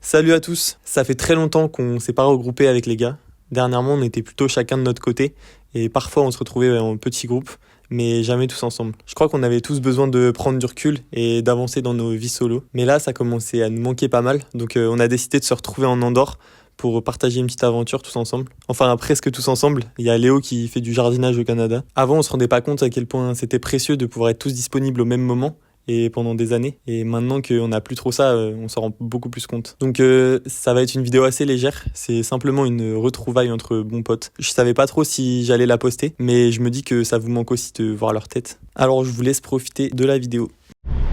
Salut à tous, ça fait très longtemps qu'on s'est pas regroupé avec les gars. Dernièrement, on était plutôt chacun de notre côté et parfois on se retrouvait en petits groupes, mais jamais tous ensemble. Je crois qu'on avait tous besoin de prendre du recul et d'avancer dans nos vies solo. Mais là, ça commençait à nous manquer pas mal, donc on a décidé de se retrouver en Andorre pour partager une petite aventure tous ensemble. Enfin, presque tous ensemble. Il y a Léo qui fait du jardinage au Canada. Avant, on se rendait pas compte à quel point c'était précieux de pouvoir être tous disponibles au même moment et pendant des années. Et maintenant qu'on n'a plus trop ça, on s'en rend beaucoup plus compte. Donc ça va être une vidéo assez légère. C'est simplement une retrouvaille entre bons potes. Je savais pas trop si j'allais la poster, mais je me dis que ça vous manque aussi de voir leur tête. Alors je vous laisse profiter de la vidéo.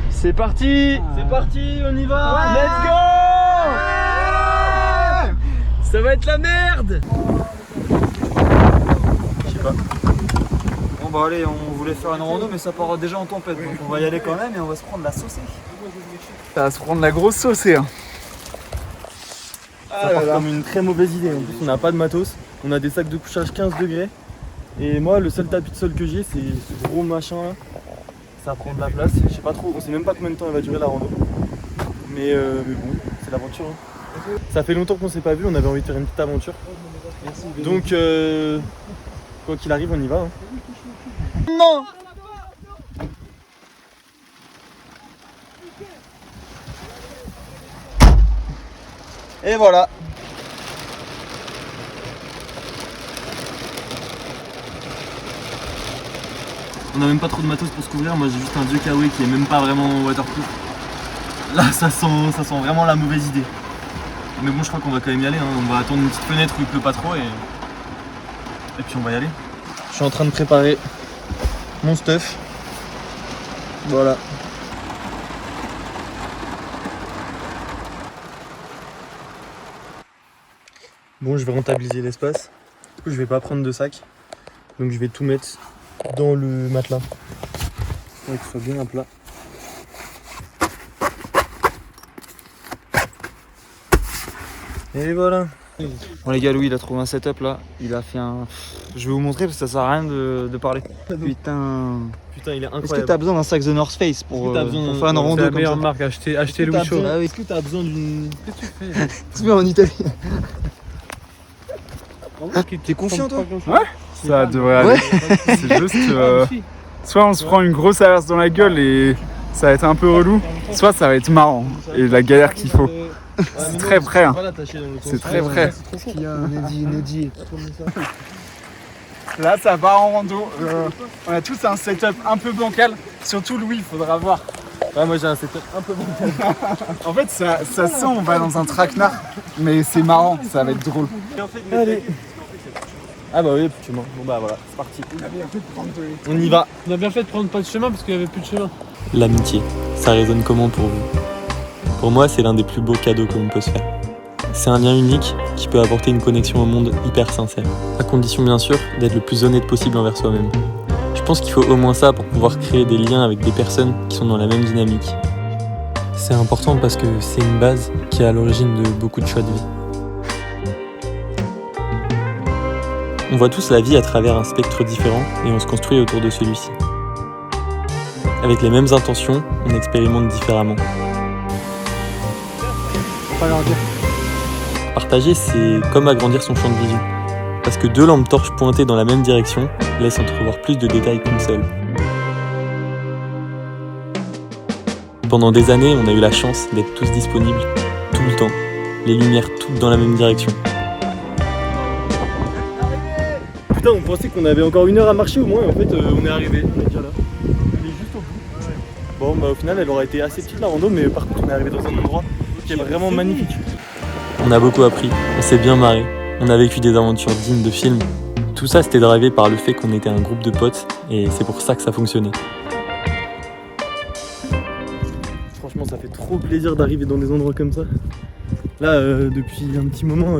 C'est parti! C'est parti, on y va! Ouais. Let's go! Ouais. Ça va être la merde! Je sais pas. Bon bah allez, on voulait faire une rando mais ça part déjà en tempête, donc on va y aller quand même et on va se prendre la saucée. Ça va se prendre la grosse saucée hein. Ça part comme une très mauvaise idée. En plus on n'a pas de matos, on a des sacs de couchage 15 degrés. Et moi le seul tapis de sol que j'ai c'est ce gros machin là. Ça prend de la place, je sais pas trop, on sait même pas combien de temps elle va durer la rando. Mais bon, c'est l'aventure hein. Ça fait longtemps qu'on s'est pas vu, on avait envie de faire une petite aventure. Donc quoi qu'il arrive on y va hein. Non! Et voilà. On a même pas trop de matos pour se couvrir, moi j'ai juste un vieux kawaii qui est même pas vraiment waterproof. Là ça sent vraiment la mauvaise idée. Mais bon je crois qu'on va quand même y aller, hein. On va attendre une petite fenêtre où il pleut pas trop et puis on va y aller. Je suis en train de préparer mon stuff. Voilà. Bon je vais rentabiliser l'espace. Du coup je vais pas prendre de sac. Donc je vais tout mettre dans le matelas. Pour que ce soit bien à plat. Et voilà. Bon les gars, Louis il a trouvé un setup là, il a fait un... Je vais vous montrer parce que ça sert à rien de parler. Putain, Putain il est incroyable. est-ce que t'as besoin d'un sac The North Face pour faire une rando C'est la comme meilleure ça? marque, achetez Louis Chaud. Ah oui. Est-ce que t'as besoin d'une... Qu'est-ce que tu fais? Tu viens en Italie. T'es confiant toi? Ouais, ça devrait aller. C'est juste soit on se prend une grosse averse dans la gueule et ça va être un peu relou, soit ça va être marrant et la galère qu'il faut. C'est très prêt, hein. C'est très prêt. Inédit. Là ça part en rando. On a tous un setup un peu bancal, surtout Louis, il faudra voir. Ouais moi j'ai un setup un peu bon. En fait ça sent on va dans un traquenard, mais c'est marrant, ça va être drôle. Allez. Ah bah oui, plus de chemin. Bon bah voilà, c'est parti. On y va. On a bien fait de prendre pas de chemin parce qu'il n'y avait plus de chemin. L'amitié, ça résonne comment pour vous? Pour moi, c'est l'un des plus beaux cadeaux que l'on peut se faire. C'est un lien unique qui peut apporter une connexion au monde hyper sincère. À condition bien sûr d'être le plus honnête possible envers soi-même. Je pense qu'il faut au moins ça pour pouvoir créer des liens avec des personnes qui sont dans la même dynamique. C'est important parce que c'est une base qui est à l'origine de beaucoup de choix de vie. On voit tous la vie à travers un spectre différent et on se construit autour de celui-ci. Avec les mêmes intentions, on expérimente différemment. Partager, c'est comme agrandir son champ de vision. Parce que deux lampes torches pointées dans la même direction laissent entrevoir plus de détails qu'une seule. Pendant des années, on a eu la chance d'être tous disponibles, tout le temps, les lumières toutes dans la même direction. Putain, on pensait qu'on avait encore 1 heure à marcher au moins, et en fait, on est arrivé, on est déjà là. On est juste au bout. Bon, bah au final, elle aura été assez petite la rando, mais par contre, on est arrivé dans un endroit qui est vraiment magnifique. On a beaucoup appris, on s'est bien marré, on a vécu des aventures dignes de films. Tout ça, c'était drivé par le fait qu'on était un groupe de potes, et c'est pour ça que ça fonctionnait. Franchement, ça fait trop plaisir d'arriver dans des endroits comme ça. Là, depuis un petit moment,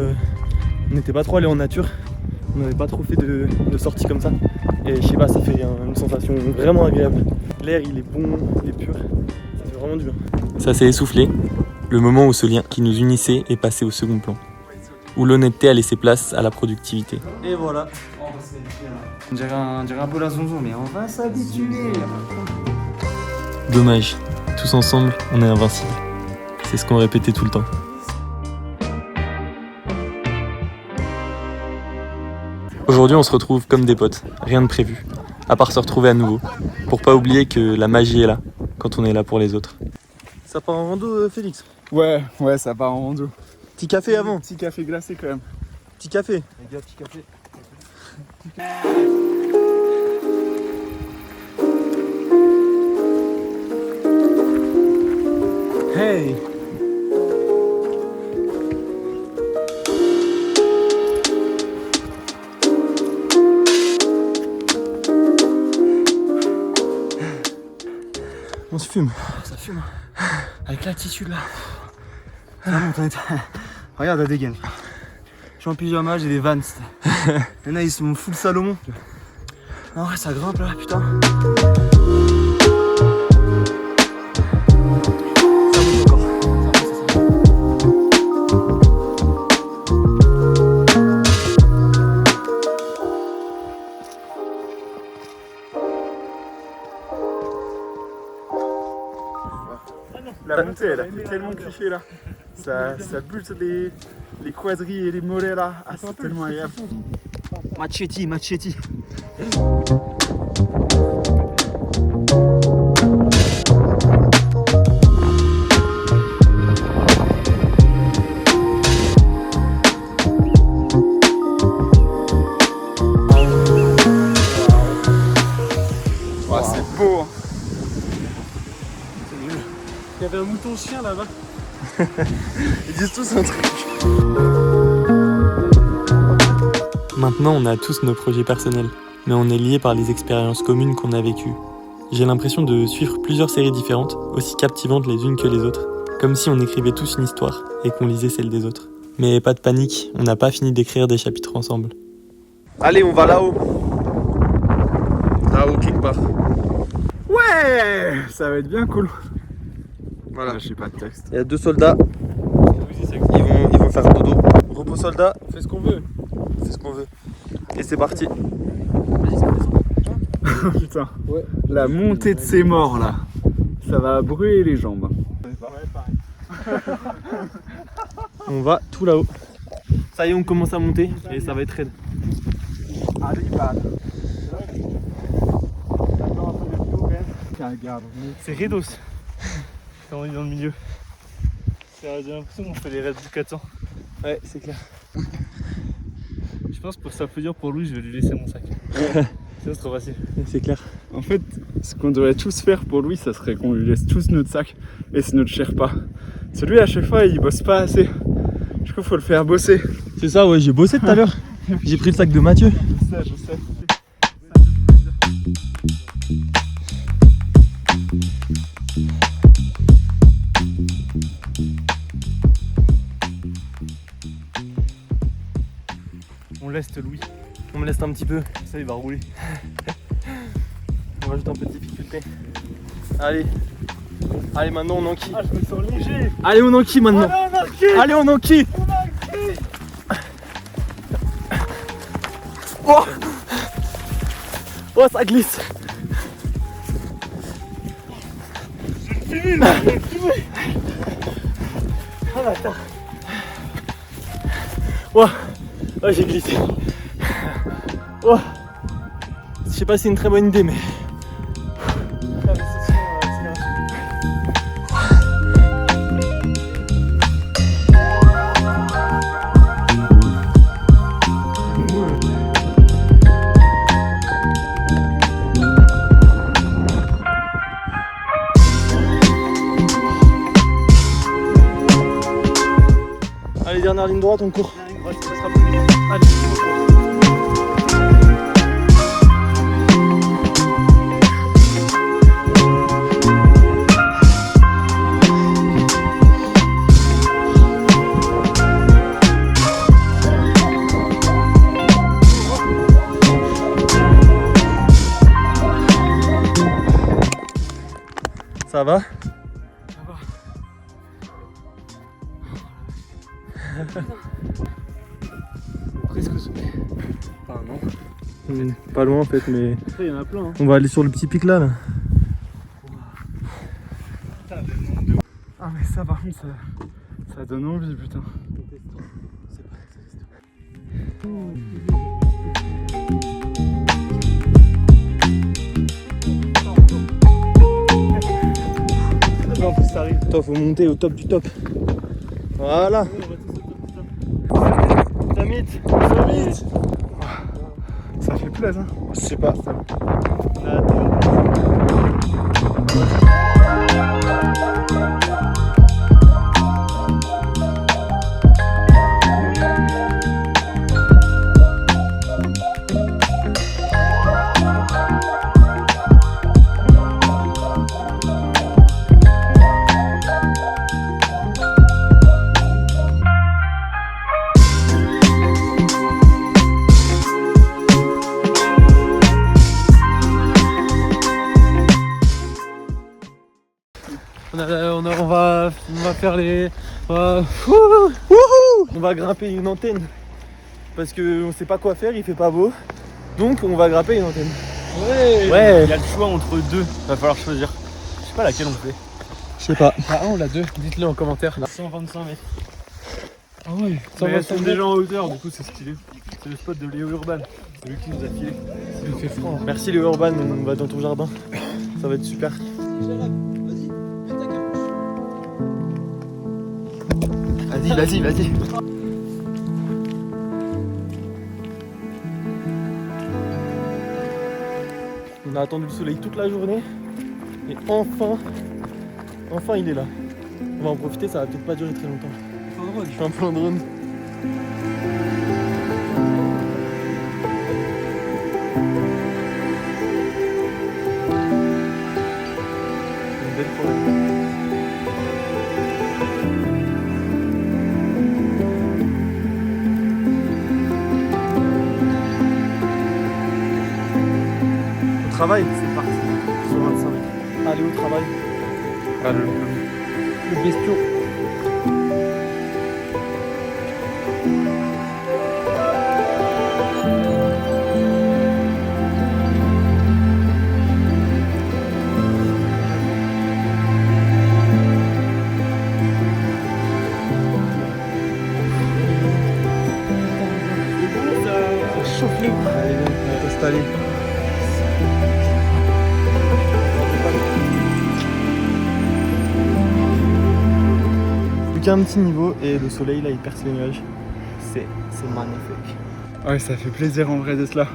on n'était pas trop allé en nature. On n'avait pas trop fait de sorties comme ça. Et je sais pas, ça fait une sensation vraiment agréable. L'air, il est bon, il est pur. Ça fait vraiment du bien. Ça s'est essoufflé. Le moment où ce lien qui nous unissait est passé au second plan. Où l'honnêteté a laissé place à la productivité. Et voilà. On dirait un peu la zonzon, mais on va s'habituer. Dommage. Tous ensemble, on est invincibles. C'est ce qu'on répétait tout le temps. Aujourd'hui, on se retrouve comme des potes, rien de prévu, à part se retrouver à nouveau, pour pas oublier que la magie est là, quand on est là pour les autres. Ça part en rando, Félix. Ouais, ça part en rando. Petit café avant. Petit café glacé quand même. Petit café. Les gars, petit café. Hey. On se fume. Ça fume. Avec l'altitude là. Ça monte, on est... Regarde la dégaine. Je suis en pyjama, j'ai des Vans. Il y en a, ils sont full Salomon. Ah ouais, ça grimpe là, putain. Ça monte encore. La montée, elle a fait tellement cliché là. Ça bulte les quadrilles et les mollets là. Ah, c'est tellement agréable. Machetti. Ouais, c'est beau. Il y avait un mouton chien là-bas. Ils disent tous un truc. Maintenant, on a tous nos projets personnels, mais on est liés par les expériences communes qu'on a vécues. J'ai l'impression de suivre plusieurs séries différentes, aussi captivantes les unes que les autres, comme si on écrivait tous une histoire et qu'on lisait celle des autres. Mais pas de panique, on n'a pas fini d'écrire des chapitres ensemble. Allez, on va là-haut. Là-haut, quelque part. Ouais, ça va être bien cool. Voilà. J'ai pas de texte. Il y a 2 soldats. Ils vont faire dodo. Repos soldat, fais ce qu'on veut. Fais ce qu'on veut. Et c'est parti. Putain. Ouais. La montée de ces morts là. Ça va brûler les jambes. On va tout là-haut. Ça y est, on commence à monter et ça va être raide. C'est raidos. On est dans le milieu. J'ai l'impression qu'on fait les raids du 400. Ouais, c'est clair. Je pense que pour s'applaudir pour lui, je vais lui laisser mon sac. C'est trop facile. C'est clair. En fait, ce qu'on devrait tous faire pour lui, ça serait qu'on lui laisse tous notre sac et c'est notre Sherpa. Celui à chaque fois, il bosse pas assez. Du coup, faut le faire bosser. C'est ça, ouais, j'ai bossé tout à l'heure. J'ai pris le sac de Mathieu. Je sais. On leste Louis. On me laisse un petit peu, ça il va rouler. On rajoute un peu de difficulté. Allez. Allez, maintenant on enquille. Ah, je me sens léger. Allez, on enquille maintenant. Allez, on enquille. Oh, oh, ça glisse. J'ai fini là. Oh bâtard. Oh, oh, j'ai glissé. Oh. Je sais pas si c'est une très bonne idée, mais. Allez, dernière ligne droite, on court. Allez. Ça va? Presque sauté. Enfin non. Pas loin en fait, mais Après, il y en a plein. Hein. on va aller sur le petit pic là. Ah mais ça par contre ça donne envie putain. ça arrive. Toi, faut monter au top du top. Voilà. Summit. Ça fait plaisir. Je sais pas. On a atteint. On va faire les... On va grimper une antenne. Parce qu'on sait pas quoi faire, il fait pas beau. Donc on va grimper une antenne. Ouais. Il y a le choix entre deux. Va falloir choisir. Je sais pas laquelle on fait. Je sais pas. La 1 ou la 2 Dites-le en commentaire. 125 mètres. Ah ouais. Mais elles sont déjà en hauteur, du coup c'est stylé. C'est le spot de Léo Urban. C'est lui qui nous a filé. Il fait froid. Merci Léo Urban, on va dans ton jardin. Ça va être super. Vas-y. On a attendu le soleil toute la journée. Et enfin il est là. On va en profiter, ça va peut-être pas durer très longtemps. Je fais un plan drone. Une belle forêt. Travail, c'est parti. Sur 25 mètres. Allez au travail. Le bestiau. Ça chauffe les bras. Allez, viens, on va t'installer. Qu'un petit niveau et le soleil là il perce les nuages. C'est magnifique. Ouais, ça fait plaisir en vrai d'être là.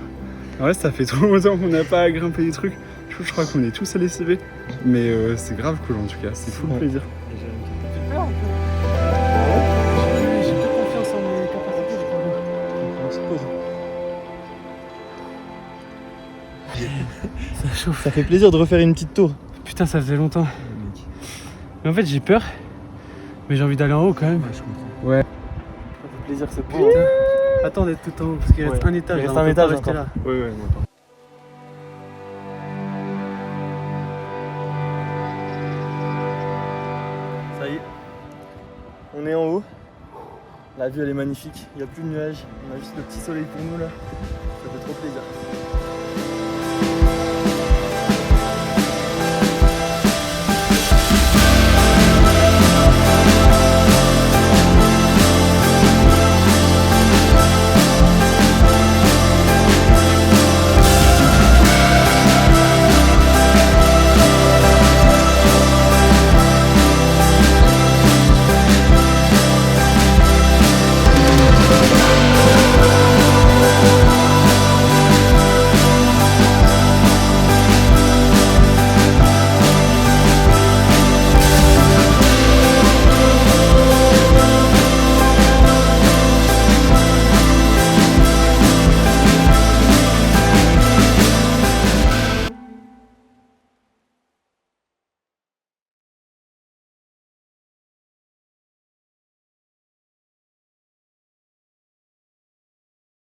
En vrai, ça fait trop longtemps qu'on n'a pas grimpé des trucs. Je crois qu'on est tous allés CV. Mais c'est grave cool en tout cas, c'est full plaisir. J'ai peur un peu. J'ai plus confiance en mes capacités, je crois. On se pose. Ça chauffe. Ça fait plaisir de refaire une petite tour. Putain, ça faisait longtemps. Mais en fait, j'ai peur. Mais j'ai envie d'aller en haut quand même. Ouais, je comprends. Ouais. Ça fait plaisir, c'est Putain. Attends d'être tout en haut parce qu'il reste un étage. Il reste on un peut étage pas rester encore. là. Ouais, moi Ça y est. On est en haut. La vue elle est magnifique. Il n'y a plus de nuages. On a juste le petit soleil pour nous là. Ça fait trop plaisir.